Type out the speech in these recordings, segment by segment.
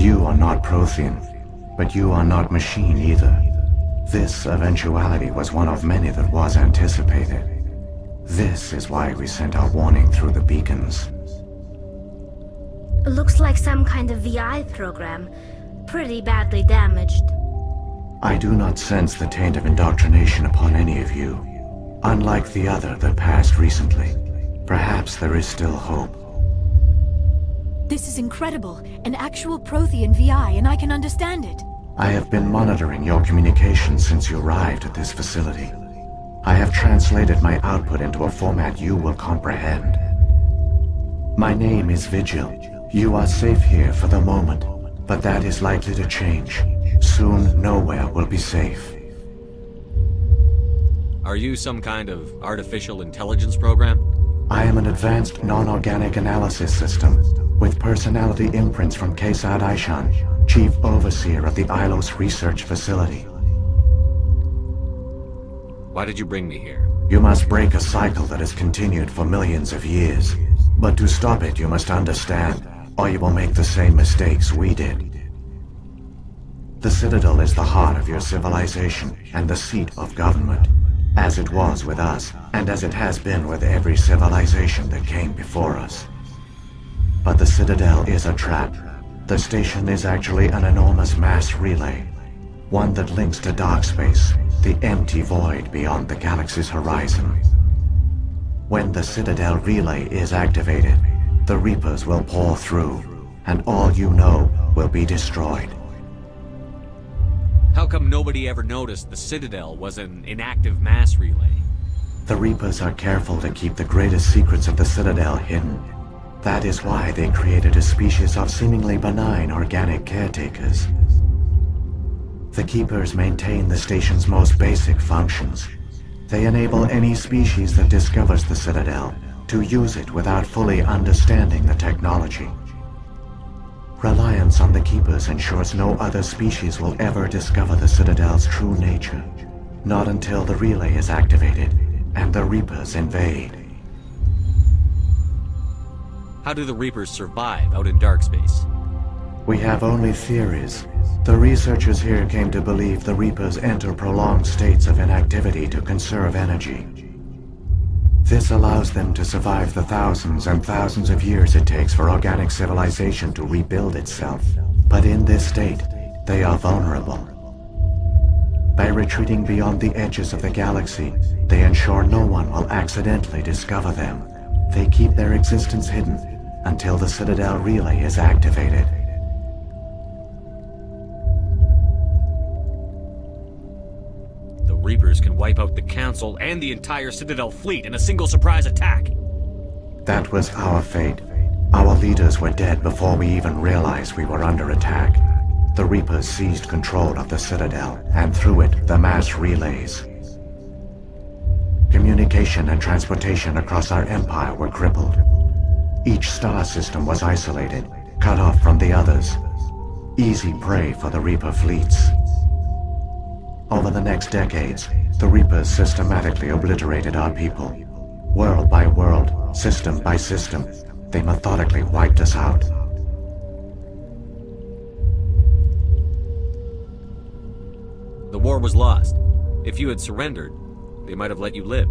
You are not Prothean, but you are not machine either. This eventuality was one of many that was anticipated. This is why we sent our warning through the beacons. Looks like some kind of VI program. Pretty badly damaged. I do not sense the taint of indoctrination upon any of you. Unlike the other that passed recently, perhaps there is still hope. This is incredible. An actual Prothean VI, and I can understand it. I have been monitoring your communications since you arrived at this facility. I have translated my output into a format you will comprehend. My name is Vigil. You are safe here for the moment, but that is likely to change. Soon, nowhere will be safe. Are you some kind of artificial intelligence program? I am an advanced non-organic analysis system with personality imprints from Kesad Aishan, Chief Overseer of the Ilos Research Facility. Why did you bring me here? You must break a cycle that has continued for millions of years. But to stop it, you must understand, or you will make the same mistakes we did. The Citadel is the heart of your civilization and the seat of government, as it was with us, and as it has been with every civilization that came before us. But the Citadel is a trap. The station is actually an enormous mass relay, one that links to dark space, the empty void beyond the galaxy's horizon. When the Citadel relay is activated, the Reapers will pour through, and all you know will be destroyed. How come nobody ever noticed the Citadel was an inactive mass relay? The Reapers are careful to keep the greatest secrets of the Citadel hidden. That is why they created a species of seemingly benign organic caretakers. The Keepers maintain the station's most basic functions. They enable any species that discovers the Citadel to use it without fully understanding the technology. Reliance on the Keepers ensures no other species will ever discover the Citadel's true nature. Not until the relay is activated and the Reapers invade. How do the Reapers survive out in dark space? We have only theories. The researchers here came to believe the Reapers enter prolonged states of inactivity to conserve energy. This allows them to survive the thousands and thousands of years it takes for organic civilization to rebuild itself. But in this state, they are vulnerable. By retreating beyond the edges of the galaxy, they ensure no one will accidentally discover them. They keep their existence hidden until the Citadel relay is activated. The Reapers can wipe out the Council and the entire Citadel fleet in a single surprise attack. That was our fate. Our leaders were dead before we even realized we were under attack. The Reapers seized control of the Citadel, and through it, the mass relays. Communication and transportation across our empire were crippled. Each star system was isolated, cut off from the others. Easy prey for the Reaper fleets. Over the next decades, the Reapers systematically obliterated our people. World by world, system by system, they methodically wiped us out. The war was lost. If you had surrendered, they might have let you live.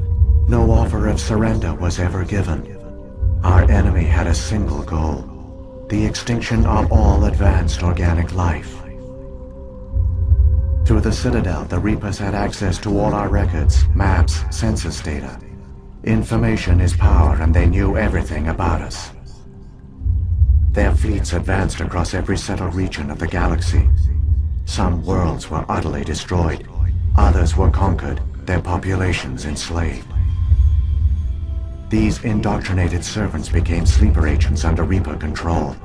No offer of surrender was ever given. Our enemy had a single goal: the extinction of all advanced organic life. Through the Citadel, the Reapers had access to all our records, maps, census data. Information is power, and they knew everything about us. Their fleets advanced across every settled region of the galaxy. Some worlds were utterly destroyed, others were conquered, their populations enslaved. These indoctrinated servants became sleeper agents under Reaper control.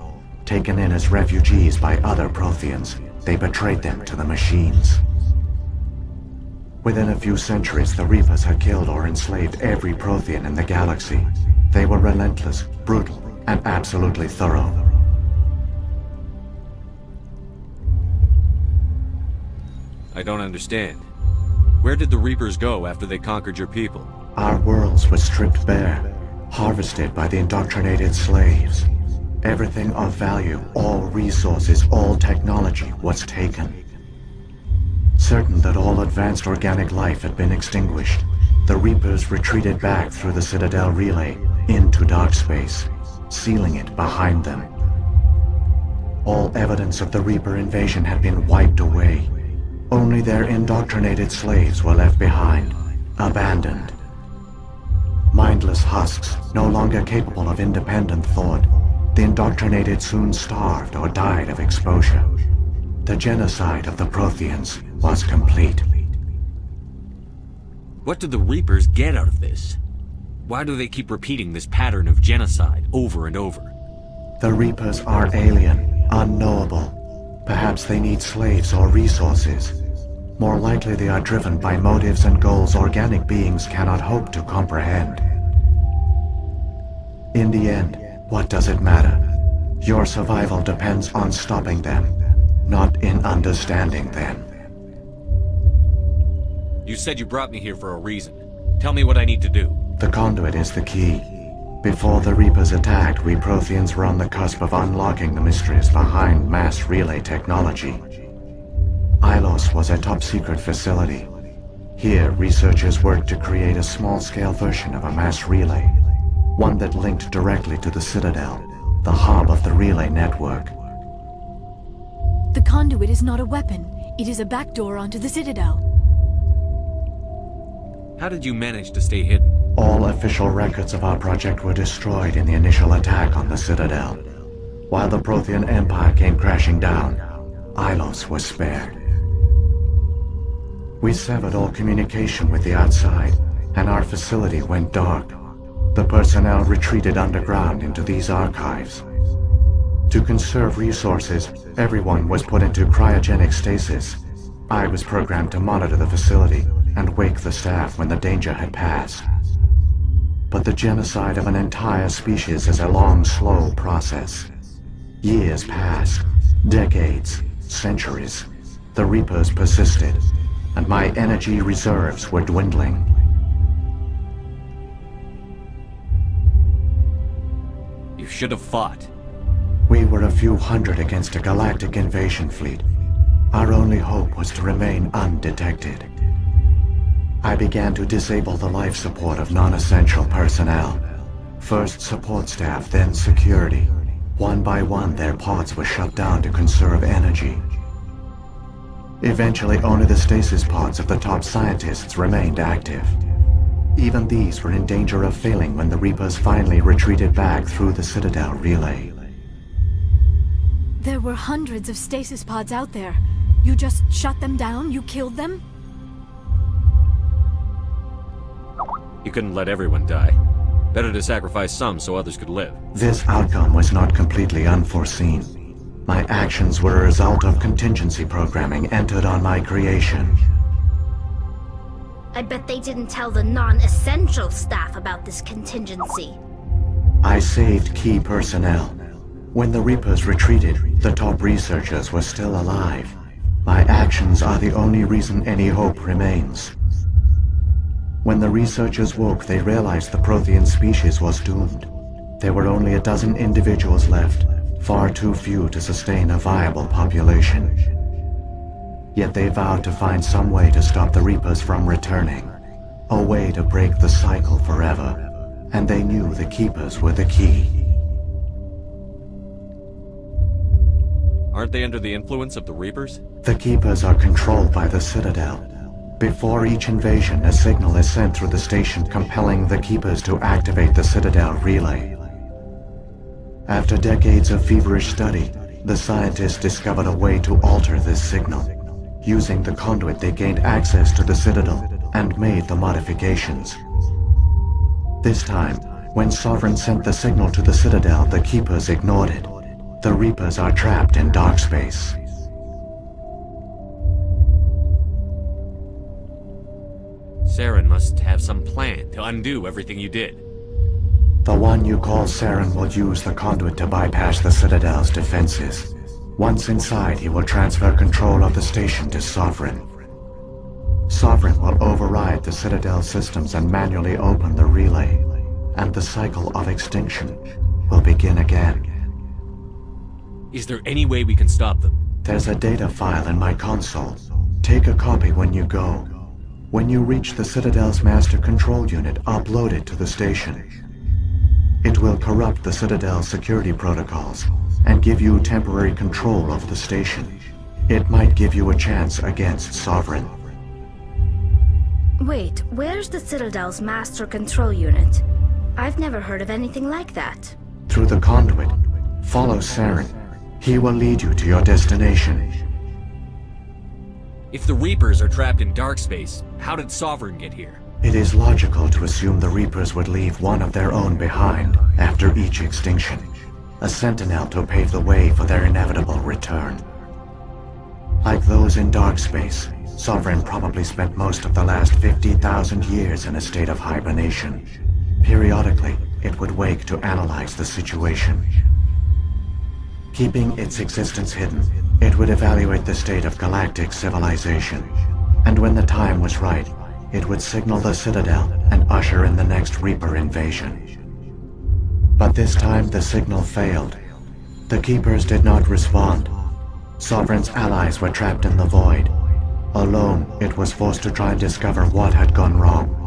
Taken in as refugees by other Protheans, they betrayed them to the machines. Within a few centuries, the Reapers had killed or enslaved every Prothean in the galaxy. They were relentless, brutal, and absolutely thorough. I don't understand. Where did the Reapers go after they conquered your people? Our worlds were stripped bare, harvested by the indoctrinated slaves. Everything of value, all resources, all technology was taken. Certain that all advanced organic life had been extinguished, the Reapers retreated back through the Citadel relay into dark space, sealing it behind them. All evidence of the Reaper invasion had been wiped away. Only their indoctrinated slaves were left behind, abandoned. Mindless husks, no longer capable of independent thought, the indoctrinated soon starved or died of exposure. The genocide of the Protheans was complete. What do the Reapers get out of this? Why do they keep repeating this pattern of genocide over and over? The Reapers are alien, unknowable. Perhaps they need slaves or resources. More likely they are driven by motives and goals organic beings cannot hope to comprehend. In the end, what does it matter? Your survival depends on stopping them, not in understanding them. You said you brought me here for a reason. Tell me what I need to do. The conduit is the key. Before the Reapers attacked, we Protheans were on the cusp of unlocking the mysteries behind mass relay technology. Ilos was a top-secret facility. Here, researchers worked to create a small-scale version of a mass relay, one that linked directly to the Citadel, the hub of the relay network. The conduit is not a weapon. It is a backdoor onto the Citadel. How did you manage to stay hidden? All official records of our project were destroyed in the initial attack on the Citadel. While the Prothean Empire came crashing down, Ilos was spared. We severed all communication with the outside, and our facility went dark. The personnel retreated underground into these archives. To conserve resources, everyone was put into cryogenic stasis. I was programmed to monitor the facility and wake the staff when the danger had passed. But the genocide of an entire species is a long, slow process. Years passed, decades, centuries. The Reapers persisted, and my energy reserves were dwindling. You should have fought. We were a few hundred against a galactic invasion fleet. Our only hope was to remain undetected. I began to disable the life support of non-essential personnel. First support staff, then security. One by one, their pods were shut down to conserve energy. Eventually, only the stasis pods of the top scientists remained active. Even these were in danger of failing when the Reapers finally retreated back through the Citadel relay. There were hundreds of stasis pods out there. You just shut them down? You killed them? You couldn't let everyone die. Better to sacrifice some so others could live. This outcome was not completely unforeseen. My actions were a result of contingency programming entered on my creation. I bet they didn't tell the non-essential staff about this contingency. I saved key personnel. When the Reapers retreated, the top researchers were still alive. My actions are the only reason any hope remains. When the researchers woke, they realized the Prothean species was doomed. There were only a dozen individuals left, far too few to sustain a viable population. Yet they vowed to find some way to stop the Reapers from returning, a way to break the cycle forever, and they knew the Keepers were the key. Aren't they under the influence of the Reapers? The Keepers are controlled by the Citadel. Before each invasion, a signal is sent through the station compelling the Keepers to activate the Citadel relay. After decades of feverish study, the scientists discovered a way to alter this signal. Using the conduit, they gained access to the Citadel and made the modifications. This time, when Sovereign sent the signal to the Citadel, the Keepers ignored it. The Reapers are trapped in dark space. Saren must have some plan to undo everything you did. The one you call Saren will use the conduit to bypass the Citadel's defenses. Once inside, he will transfer control of the station to Sovereign. Sovereign will override the Citadel systems and manually open the relay, and the cycle of extinction will begin again. Is there any way we can stop them? There's a data file in my console. Take a copy when you go. When you reach the Citadel's master control unit, upload it to the station. It will corrupt the Citadel's security protocols and give you temporary control of the station. It might give you a chance against Sovereign. Wait, where's the Citadel's master control unit? I've never heard of anything like that. Through the conduit, follow Saren. He will lead you to your destination. If the Reapers are trapped in dark space, how did Sovereign get here? It is logical to assume the Reapers would leave one of their own behind after each extinction. A sentinel to pave the way for their inevitable return. Like those in dark space, Sovereign probably spent most of the last 50,000 years in a state of hibernation. Periodically, it would wake to analyze the situation. Keeping its existence hidden, it would evaluate the state of galactic civilization. And when the time was right, it would signal the Citadel and usher in the next Reaper invasion. But this time the signal failed. The Keepers did not respond. Sovereign's allies were trapped in the void. Alone, it was forced to try and discover what had gone wrong.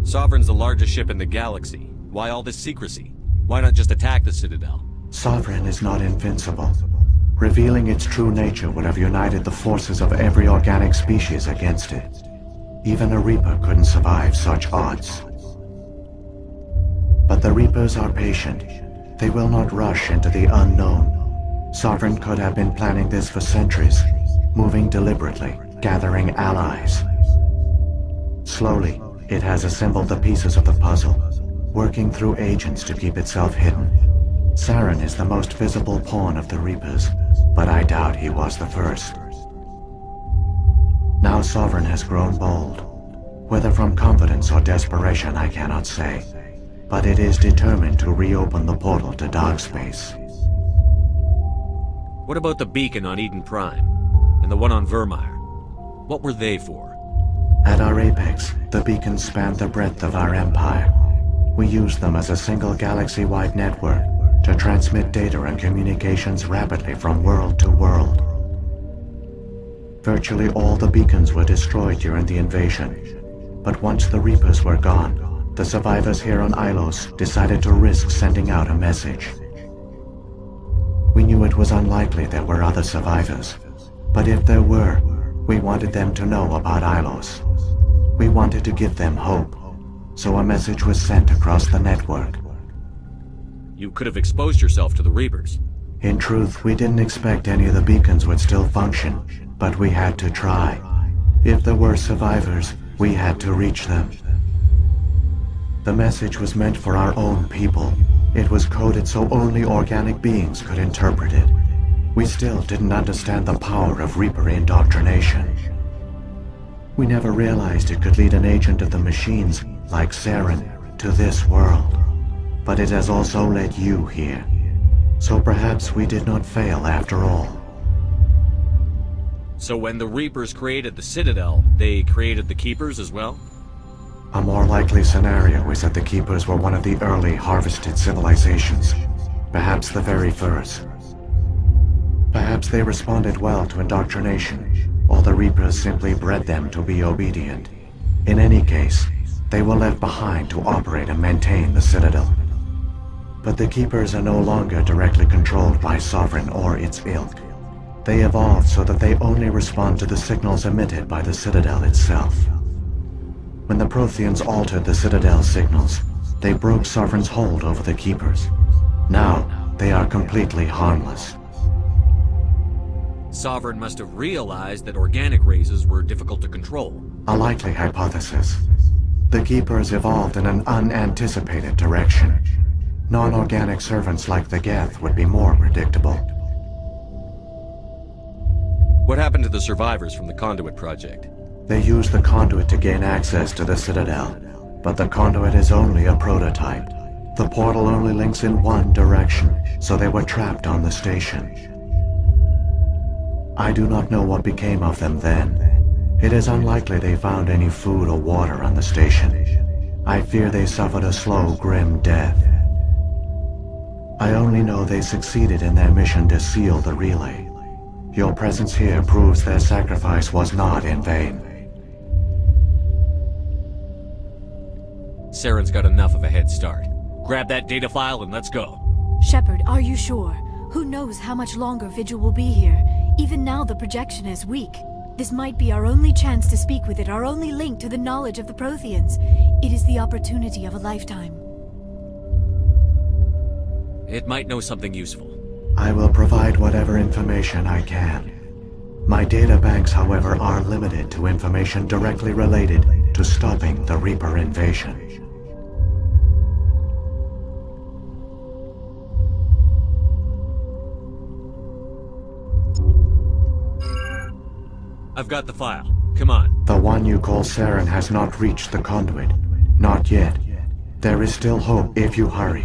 Sovereign's the largest ship in the galaxy. Why all this secrecy? Why not just attack the Citadel? Sovereign is not invincible. Revealing its true nature would have united the forces of every organic species against it. Even a Reaper couldn't survive such odds. But the Reapers are patient. They will not rush into the unknown. Sovereign could have been planning this for centuries, moving deliberately, gathering allies. Slowly, it has assembled the pieces of the puzzle, working through agents to keep itself hidden. Saren is the most visible pawn of the Reapers, but I doubt he was the first. Now Sovereign has grown bold. Whether from confidence or desperation, I cannot say. But it is determined to reopen the portal to dark space. What about the beacon on Eden Prime? And the one on Vermeer? What were they for? At our apex, the beacons spanned the breadth of our empire. We used them as a single galaxy-wide network to transmit data and communications rapidly from world to world. Virtually all the beacons were destroyed during the invasion, but once the Reapers were gone, the survivors here on Ilos decided to risk sending out a message. We knew it was unlikely there were other survivors, but if there were, we wanted them to know about Ilos. We wanted to give them hope, so a message was sent across the network. You could have exposed yourself to the Reapers. In truth, we didn't expect any of the beacons would still function, but we had to try. If there were survivors, we had to reach them. The message was meant for our own people. It was coded so only organic beings could interpret it. We still didn't understand the power of Reaper indoctrination. We never realized it could lead an agent of the machines, like Saren, to this world. But it has also led you here. So perhaps we did not fail after all. So when the Reapers created the Citadel, they created the Keepers as well? A more likely scenario is that the Keepers were one of the early harvested civilizations. Perhaps the very first. Perhaps they responded well to indoctrination, or the Reapers simply bred them to be obedient. In any case, they were left behind to operate and maintain the Citadel. But the Keepers are no longer directly controlled by Sovereign or its ilk. They evolved so that they only respond to the signals emitted by the Citadel itself. When the Protheans altered the Citadel's signals, they broke Sovereign's hold over the Keepers. Now, they are completely harmless. Sovereign must have realized that organic races were difficult to control. A likely hypothesis. The Keepers evolved in an unanticipated direction. Non-organic servants like the Geth would be more predictable. What happened to the survivors from the Conduit project? They used the conduit to gain access to the Citadel, but the conduit is only a prototype. The portal only links in one direction, so they were trapped on the station. I do not know what became of them then. It is unlikely they found any food or water on the station. I fear they suffered a slow, grim death. I only know they succeeded in their mission to seal the relay. Your presence here proves their sacrifice was not in vain. Saren's got enough of a head start. Grab that data file and let's go. Shepard, are you sure? Who knows how much longer Vigil will be here? Even now the projection is weak. This might be our only chance to speak with it, our only link to the knowledge of the Protheans. It is the opportunity of a lifetime. It might know something useful. I will provide whatever information I can. My data banks, however, are limited to information directly related to stopping the Reaper invasion. I've got the file. Come on. The one you call Saren has not reached the conduit. Not yet. There is still hope if you hurry.